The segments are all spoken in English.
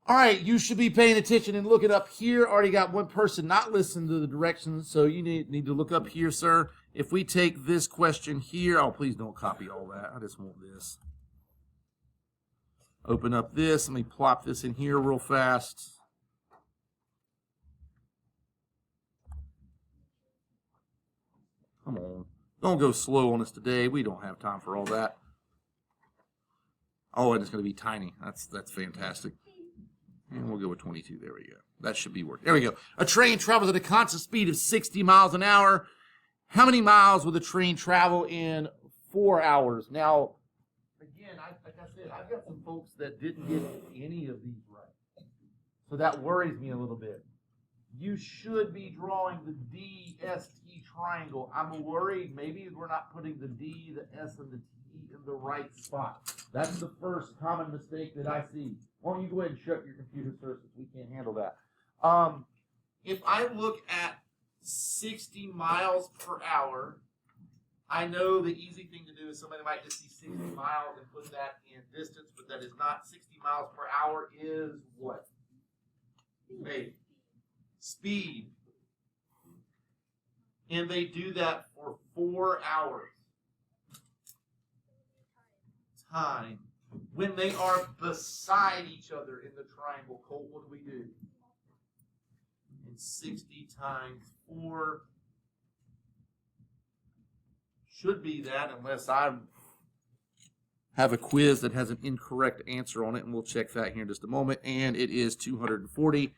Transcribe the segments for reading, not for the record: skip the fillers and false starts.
All right, you should be paying attention and looking up here. Already got one person not listening to the directions, so you need to look up here, sir. If we take this question here, oh, please don't copy all that. I just want this. Open up this. Let me plop this in here real fast. Come on. Don't go slow on us today. We don't have time for all that. Oh, and it's going to be tiny. That's fantastic. And we'll go with 22. There we go. That should be working. There we go. A train travels at a constant speed of 60 miles an hour. How many miles will the train travel in 4 hours? Now, again, like I said, I've got some folks that didn't get any of these right. So that worries me a little bit. You should be drawing the DST triangle. I'm worried maybe we're not putting the D, the S, and the T in the right spot. That's the first common mistake that I see. Why don't you go ahead and shut your computer, sir, since we can't handle that. If I look at 60 miles per hour, I know the easy thing to do is somebody might just see 60 miles and put that in distance, but that is not 60 miles per hour is what? Wait. Speed. And they do that for 4 hours. Time. When they are beside each other in the triangle, Colt, what do? And 60 times 4 should be that, unless I have a quiz that has an incorrect answer on it, and we'll check that here in just a moment. And it is 240.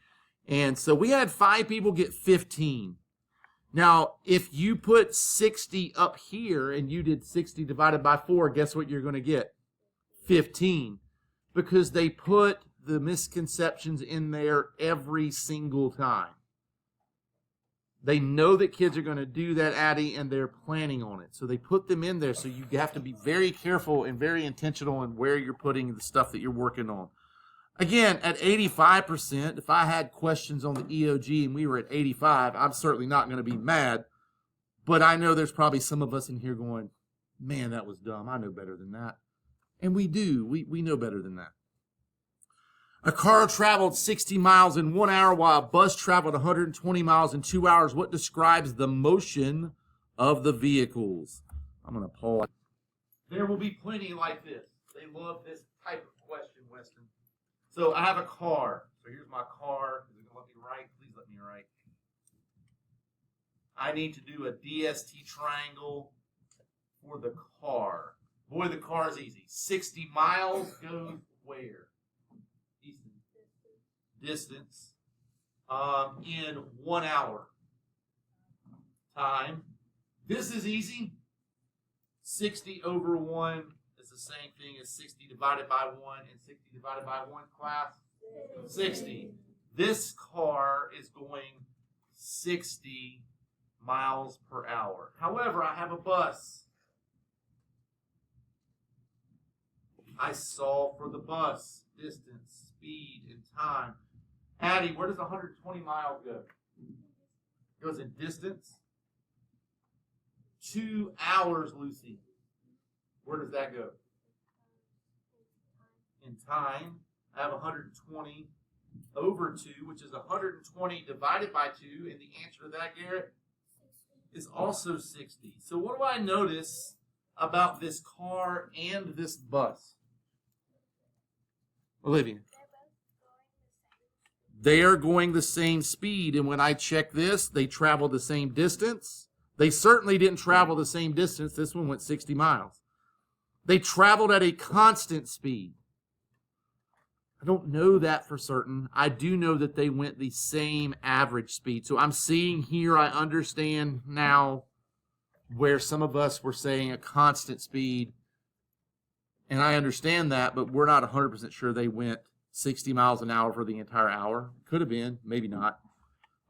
And so we had 5 people get 15. Now, if you put 60 up here and you did 60 divided by 4, guess what you're going to get? 15. Because they put the misconceptions in there every single time. They know that kids are going to do that, Addie, and they're planning on it. So they put them in there, so you have to be very careful and very intentional in where you're putting the stuff that you're working on. Again, at 85%, if I had questions on the EOG and we were at 85, I'm certainly not going to be mad. But I know there's probably some of us in here going, man, that was dumb. I know better than that. And we do. We know better than that. A car traveled 60 miles in 1 hour while a bus traveled 120 miles in 2 hours. What describes the motion of the vehicles? I'm going to pause. There will be plenty like this. They love this type of question, Weston. So I have a car. So here's my car. Is it going to let me write? Please let me write. I need to do a DST triangle for the car. Boy, the car is easy. 60 miles goes where? Distance. In 1 hour. Time. This is easy. 60 over 1 is the same thing as 60 divided by 1, and 60 divided by 1, class? 60. This car is going 60 miles per hour. However, I have a bus. I solve for the bus, distance, speed, and time. Addie, where does 120 miles go? It goes in distance. 2 hours, Lucy. Where does that go? In time. I have 120 over 2, which is 120 divided by 2. And the answer to that, Garrett, is also 60. So what do I notice about this car and this bus? Olivia. They are going the same speed, and when I check this, they travel the same distance. They certainly didn't travel the same distance. This one went 60 miles. They traveled at a constant speed. I don't know that for certain. I do know that they went the same average speed. So I'm seeing here, I understand now where some of us were saying a constant speed. And I understand that, but we're not 100% sure they went 60 miles an hour for the entire hour. Could have been, maybe not.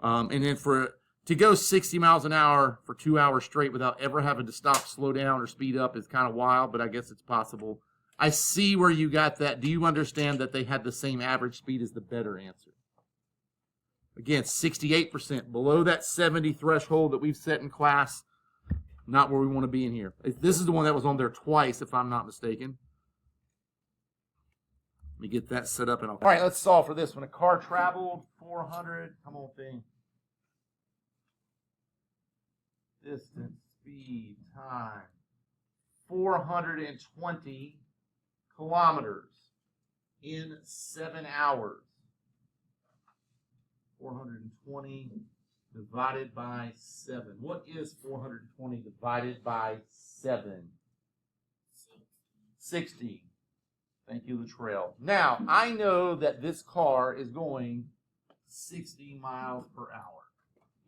And then to go 60 miles an hour for 2 hours straight without ever having to stop, slow down, or speed up is kind of wild, but I guess it's possible. I see where you got that. Do you understand that they had the same average speed is the better answer? Again, 68%, below that 70 threshold that we've set in class. Not where we want to be in here. This is the one that was on there twice, if I'm not mistaken. Let me get that set up. All right, let's solve for this one. A car traveled 400. Come on, thing. Distance, speed, time. 420 kilometers in 7 hours. 420 divided by 7. What is 420 divided by 7? 60. Thank you, Latrell. Now, I know that this car is going 60 miles per hour.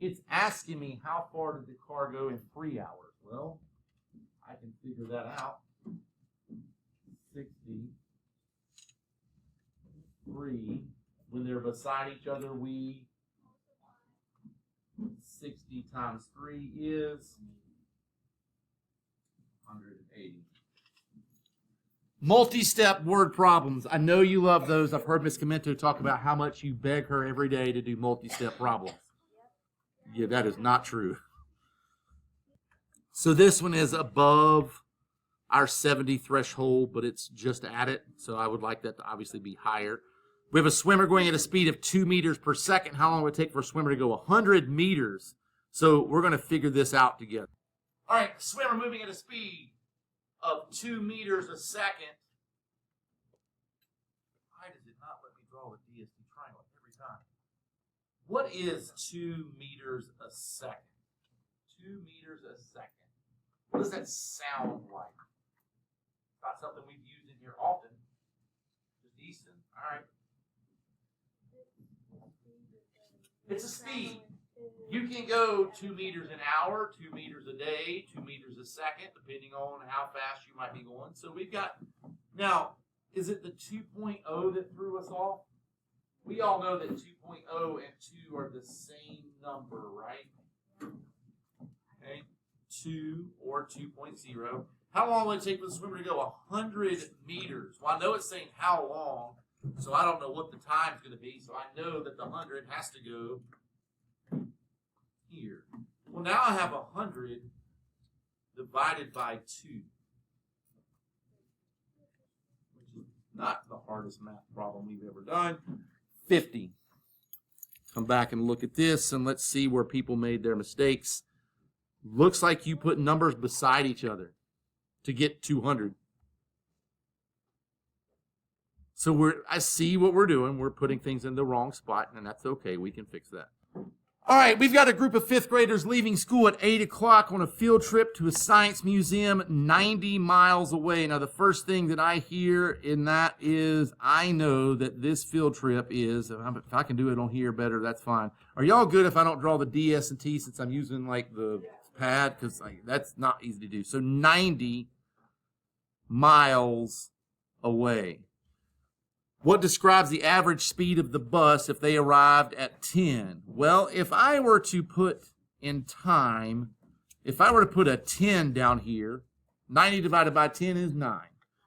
It's asking me how far did the car go in 3 hours. Well, I can figure that out. 60, 3. When they're beside each other, 60 times 3 is 180. Multi-step word problems. I know you love those. I've heard Ms. Comento talk about how much you beg her every day to do multi-step problems. Yeah, that is not true. So this one is above our 70 threshold, but it's just at it. So I would like that to obviously be higher. We have a swimmer going at a speed of 2 meters per second. How long would it take for a swimmer to go 100 meters? So we're going to figure this out together. All right, swimmer moving at a speed of 2 meters a second. Why does it not let me draw the DST triangle every time? What is 2 meters a second? 2 meters a second. What does that sound like? Not something we've used in here often. Just Easton. All right. It's a speed. You can go 2 meters an hour, 2 meters a day, 2 meters a second, depending on how fast you might be going. So we've got, now, is it the 2.0 that threw us off? We all know that 2.0 and 2 are the same number, right? Okay, 2 or 2.0. How long will it take for the swimmer to go 100 meters? Well, I know it's saying how long, so I don't know what the time's going to be. So I know that the 100 has to go here. Well, now I have 100 divided by 2, which is not the hardest math problem we've ever done. 50. Come back and look at this, and let's see where people made their mistakes. Looks like you put numbers beside each other to get 200. So I see what we're doing. We're putting things in the wrong spot, and that's okay. We can fix that. All right, we've got a group of 5th graders leaving school at 8 o'clock on a field trip to a science museum 90 miles away. Now, the first thing that I hear in that is I know that this field trip is, if I can do it on here better, that's fine. Are y'all good if I don't draw the DST since I'm using like the pad? Because that's not easy to do. So 90 miles away. What describes the average speed of the bus if they arrived at 10? Well, if I were to put in time, if I were to put a 10 down here, 90 divided by 10 is 9.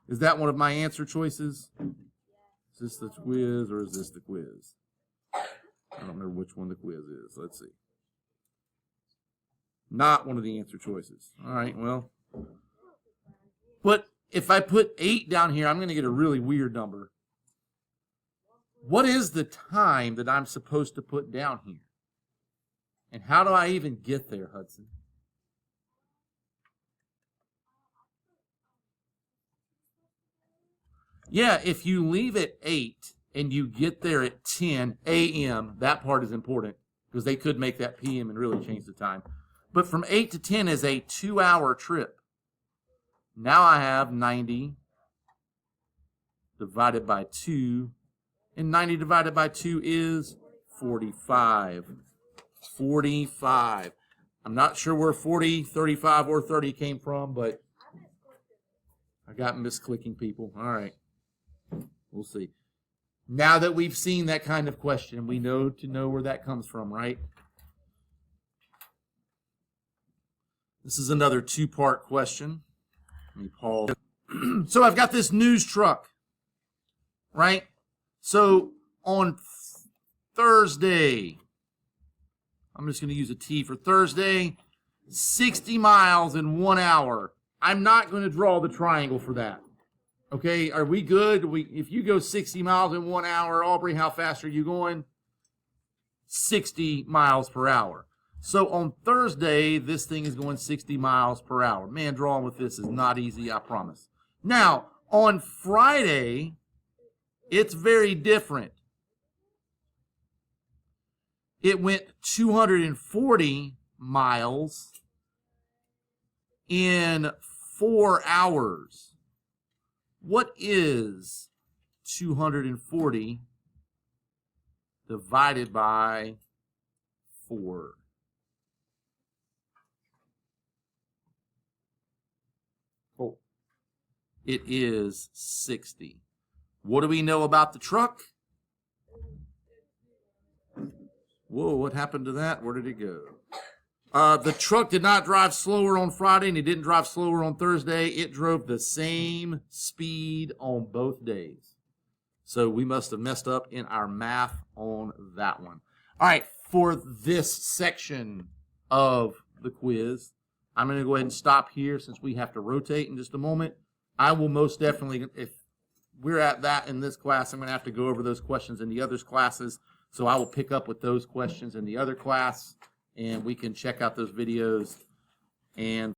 Is that one of my answer choices? Is this the quiz or is this the quiz? I don't remember which one the quiz is. Let's see. Not one of the answer choices. All right, well. But if I put 8 down here, I'm going to get a really weird number. What is the time that I'm supposed to put down here? And how do I even get there, Hudson? Yeah, if you leave at 8 and you get there at 10 a.m., that part is important because they could make that p.m. and really change the time. But from 8 to 10 is a 2-hour trip. Now I have 90 divided by 2. And 90 divided by 2 is 45. 45. I'm not sure where 40, 35, or 30 came from, but I got misclicking people. All right. We'll see. Now that we've seen that kind of question, we know to know where that comes from, right? This is another 2-part question. Let me pause. So I've got this news truck, right? So on Thursday, I'm just going to use a T for Thursday, 60 miles in 1 hour. I'm not going to draw the triangle for that. Okay, are we good? If you go 60 miles in 1 hour, Aubrey, how fast are you going? 60 miles per hour. So on Thursday, this thing is going 60 miles per hour. Man, drawing with this is not easy, I promise. Now, on Friday, it's very different. It went 240 miles in 4 hours. What is 240 divided by 4? Oh, it is 60. What do we know about the truck? Whoa, what happened to that? Where did it go? The truck did not drive slower on Friday, and it didn't drive slower on Thursday. It drove the same speed on both days. So we must have messed up in our math on that one. All right, for this section of the quiz, I'm going to go ahead and stop here since we have to rotate in just a moment. I will most definitely, if we're at that in this class, I'm going to have to go over those questions in the others classes. So I will pick up with those questions in the other class, and we can check out those videos and